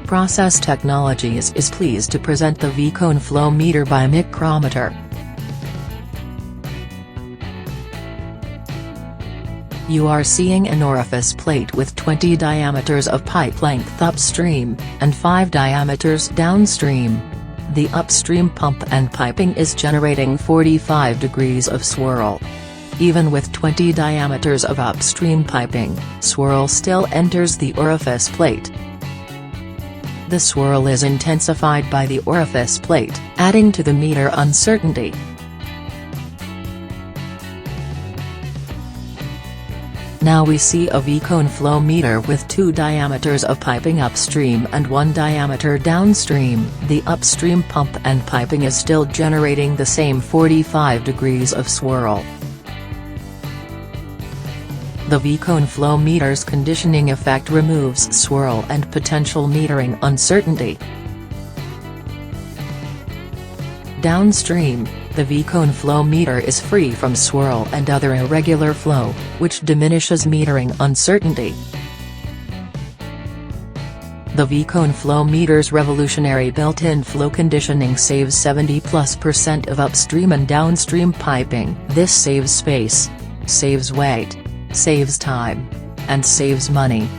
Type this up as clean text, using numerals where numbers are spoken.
Process Technologies is pleased to present the V-Cone Flow Meter by McCrometer. You are seeing an orifice plate with 20 diameters of pipe length upstream, and 5 diameters downstream. The upstream pump and piping is generating 45 degrees of swirl. Even with 20 diameters of upstream piping, swirl still enters the orifice plate. The swirl is intensified by the orifice plate, adding to the meter uncertainty. Now we see a V-Cone flow meter with 2 diameters of piping upstream and 1 diameter downstream. The upstream pump and piping is still generating the same 45 degrees of swirl. The V-Cone flow meter's conditioning effect removes swirl and potential metering uncertainty. Downstream, the V-Cone flow meter is free from swirl and other irregular flow, which diminishes metering uncertainty. The V-Cone flow meter's revolutionary built-in flow conditioning saves 70+% of upstream and downstream piping. This saves space, saves weight, saves time, and saves money.